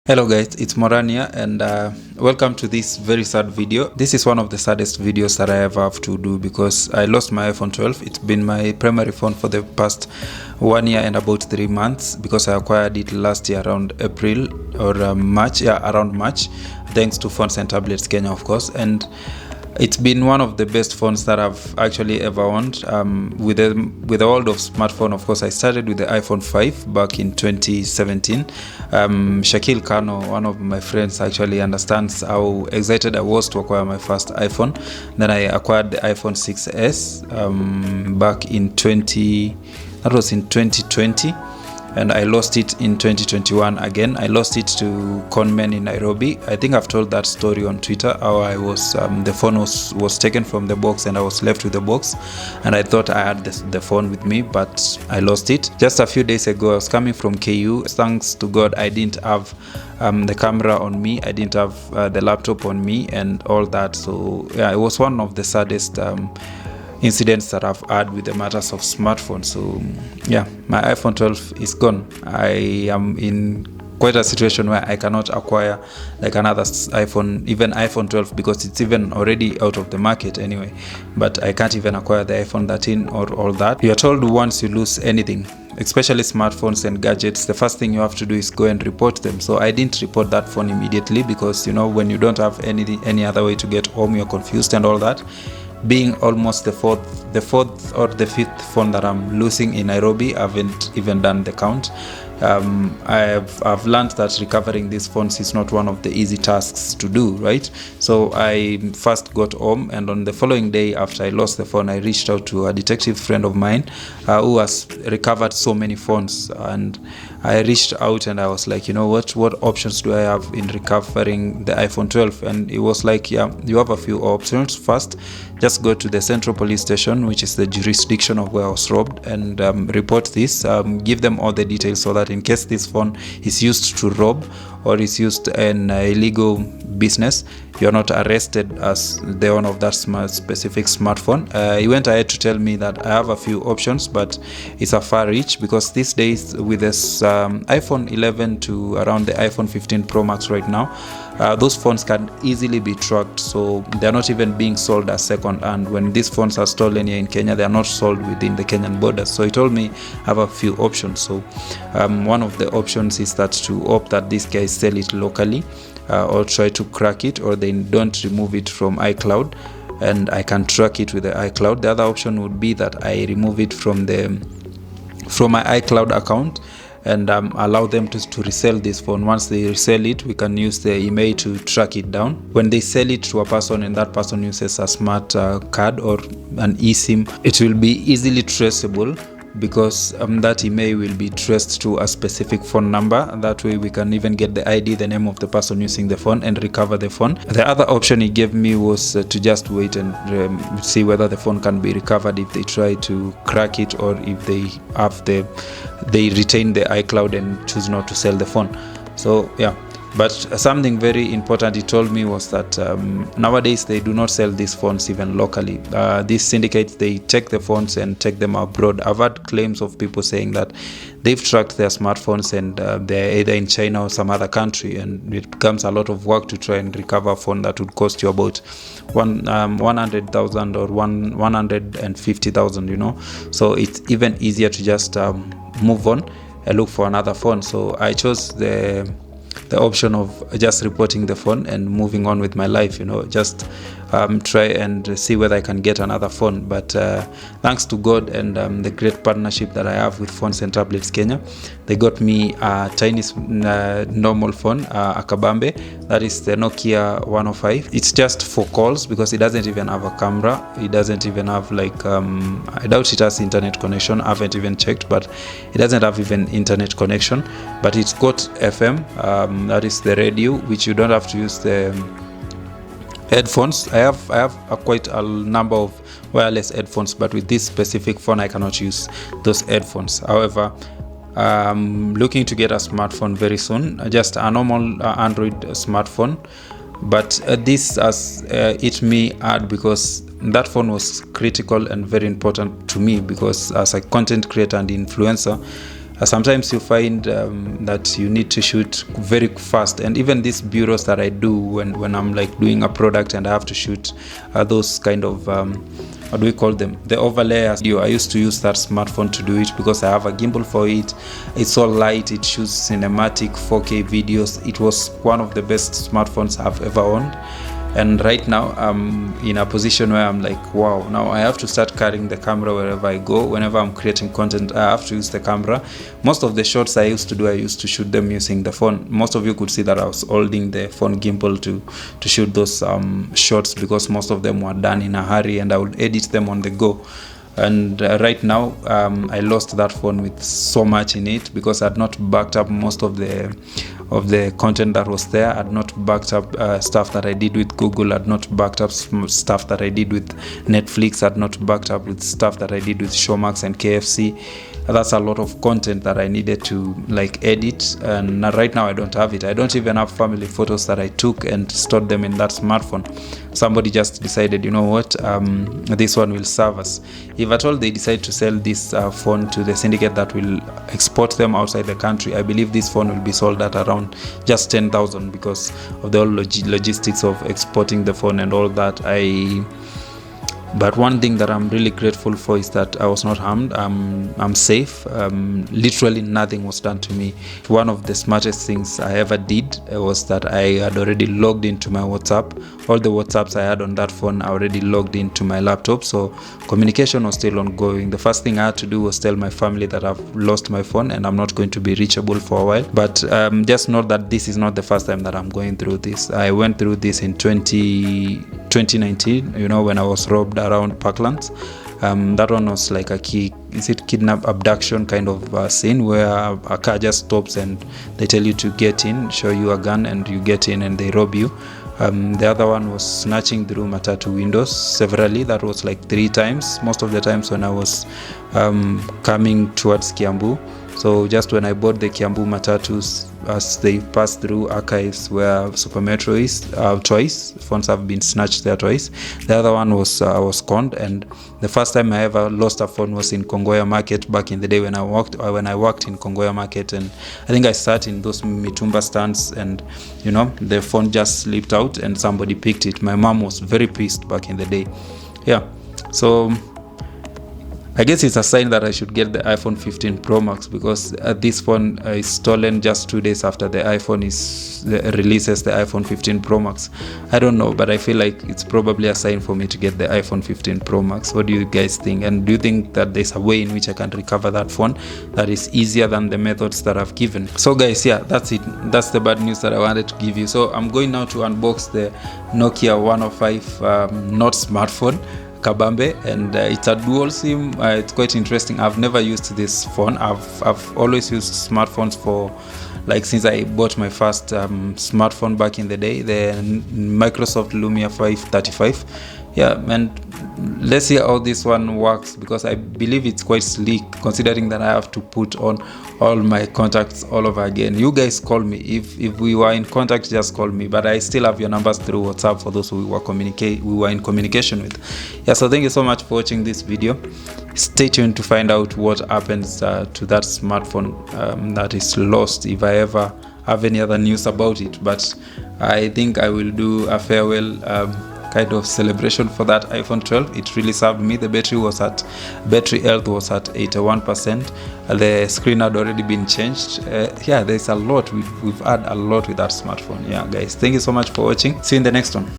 Hello guys, it's Morania and welcome to this very sad video. This is one of the saddest videos that I ever have to do because I lost my iPhone 12. It's been my primary phone for the past 1 year and about 3 months because I acquired it last year around April or March, around March, thanks to Phones and Tablets Kenya, of course. And it's been one of the best phones that I've actually ever owned. With the world of smartphone, of course, I started with the iPhone 5 back in 2017. Shakil Kano, one of my friends, actually understands how excited I was to acquire my first iPhone. Then I acquired the iPhone 6s back in 2020. And I lost it in 2021 again. I lost it to conmen in Nairobi. I think I've told that story on Twitter, how I was the phone was taken from the box and I was left with the box, and I thought I had the phone with me, but I lost it. Just a few days ago, I was coming from KU. Thanks to God, I didn't have the camera on me, I didn't have the laptop on me and all that. So yeah, it was one of the saddest incidents that I've had with the matters of smartphones. So yeah, my iPhone 12 is gone. I am in quite a situation where I cannot acquire like another iPhone, even iPhone 12, because it's even already out of the market anyway. But I can't even acquire the iPhone 13 or all that. You're told once you lose anything, especially smartphones and gadgets, the first thing you have to do is go and report them. So I didn't report that phone immediately because, you know, when you don't have any other way to get home, you're confused and all that. Being almost the fourth or the fifth phone that I'm losing in Nairobi, I haven't even done the count. I've learned that recovering these phones is not one of the easy tasks to do, right? So I first got home, and on the following day after I lost the phone, I reached out to a detective friend of mine who has recovered so many phones, and I reached out and I was like, you know what options do I have in recovering the iPhone 12? And it was like, yeah, you have a few options. First, just go to the Central Police Station, which is the jurisdiction of where I was robbed, and report this. Give them all the details so that in case this phone is used to rob or is used in illegal business, you're not arrested as the owner of that specific smartphone. He went ahead to tell me that I have a few options, but it's a far reach because these days with this iPhone 11 to around the iPhone 15 Pro Max right now, those phones can easily be tracked, so they're not even being sold as second hand. When these phones are stolen here in Kenya, they are not sold within the Kenyan borders. So he told me I have a few options. So one of the options is that to opt that these guys sell it locally, or try to crack it, or they don't remove it from iCloud and I can track it with the iCloud. The other option would be that I remove it from my iCloud account and allow them to resell this phone. Once they resell it, we can use the email to track it down. When they sell it to a person and that person uses a smart card or an eSIM, it will be easily traceable because that email will be traced to a specific phone number. That way we can even get the ID, the name of the person using the phone, and recover the phone. The other option he gave me was to just wait and see whether the phone can be recovered if they try to crack it, or if they retain the iCloud and choose not to sell the phone. So yeah. But something very important he told me was that nowadays they do not sell these phones even locally. These syndicates, they take the phones and take them abroad. I've had claims of people saying that they've tracked their smartphones and they're either in China or some other country, and it becomes a lot of work to try and recover a phone that would cost you about 100,000 or 150,000, you know. So it's even easier to just move on and look for another phone. So I chose the option of just reporting the phone and moving on with my life, you know, just try and see whether I can get another phone. But thanks to God and the great partnership that I have with Phones and Tablets Kenya, they got me a tiny normal phone, a Kabambe, that is the Nokia 105. It's just for calls because it doesn't even have a camera. It doesn't even have like I doubt it has internet connection. I haven't even checked, but it doesn't have even internet connection. But it's got FM, that is the radio, which you don't have to use the headphones. I have quite a number of wireless headphones, but with this specific phone I cannot use those headphones. However, looking to get a smartphone very soon, just a normal Android smartphone. But this has hit me hard because that phone was critical and very important to me, because as a content creator and influencer, Sometimes you find that you need to shoot very fast, and even these bureaus that I do when I'm like doing a product and I have to shoot those kind of how do we call them, the overlayers. I used to use that smartphone to do it because I have a gimbal for it. It's so light, it shoots cinematic 4K videos. It was one of the best smartphones I've ever owned. And right now I'm in a position where I'm like, wow, now I have to start carrying the camera wherever I go. Whenever I'm creating content, I have to use the camera. Most of the shots I used to do, I used to shoot them using the phone. Most of you could see that I was holding the phone gimbal to shoot those shots, because most of them were done in a hurry and I would edit them on the go. And right now I lost that phone with so much in it, because I had not backed up most of the content that was there. I had not backed up stuff that I did with Google. I had not backed up stuff that I did with Netflix. I had not backed up with stuff that I did with Showmax and KFC. That's a lot of content that I needed to like edit, and right now I don't have it. I don't even have family photos that I took and stored them in that smartphone. Somebody just decided, you know what, this one will serve us. If at all they decide to sell this phone to the syndicate that will export them outside the country, I believe this phone will be sold at around just 10,000, because of the whole logistics of exporting the phone and all that. But one thing that I'm really grateful for is that I was not harmed. I'm safe. Literally nothing was done to me. One of the smartest things I ever did was that I had already logged into my WhatsApp. All the WhatsApps I had on that phone I already logged into my laptop, so communication was still ongoing. The first thing I had to do was tell my family that I've lost my phone and I'm not going to be reachable for a while. But just know that this is not the first time that I'm going through this. I went through this in 2019, when I was robbed around Parklands. That one was like a kidnap abduction kind of scene, where a car just stops and they tell you to get in, show you a gun, and you get in and they rob you. The other one was snatching through matatu windows severally. That was like 3 times, most of the times when I was coming towards Kiambu. So just when I bought the Kiambu matatus, as they passed through archives where Super Metro is, twice phones have been snatched there twice. The other one was I was conned, and the first time I ever lost a phone was in Kongoya Market back in the day when I worked in Kongoya Market. And I think I sat in those mitumba stands, and the phone just slipped out and somebody picked it. My mom was very pissed back in the day. So I guess it's a sign that I should get the iPhone 15 Pro Max, because this phone is stolen just 2 days after the iPhone releases the iPhone 15 Pro Max. I don't know, but I feel like it's probably a sign for me to get the iPhone 15 Pro Max. What do you guys think? And do you think that there's a way in which I can recover that phone that is easier than the methods that I've given? So guys, that's it. That's the bad news that I wanted to give you. So I'm going now to unbox the Nokia 105 not smartphone, Kabambe, and it's a dual SIM. It's quite interesting. I've never used this phone. I've always used smartphones for since I bought my first smartphone back in the day, the Microsoft Lumia 535. And let's see how this one works, because I believe it's quite sleek, considering that I have to put on all my contacts all over again. You guys call me if we were in contact, just call me, but I still have your numbers through WhatsApp for those we were in communication with. So thank you so much for watching this video. Stay tuned to find out what happens to that smartphone that is lost, if I ever have any other news about it. But I think I will do a farewell kind of celebration for that iPhone 12. It really served me. The battery health was at 81%. The screen had already been changed. There's a lot. We've had a lot with that smartphone. Guys, thank you so much for watching. See you in the next one.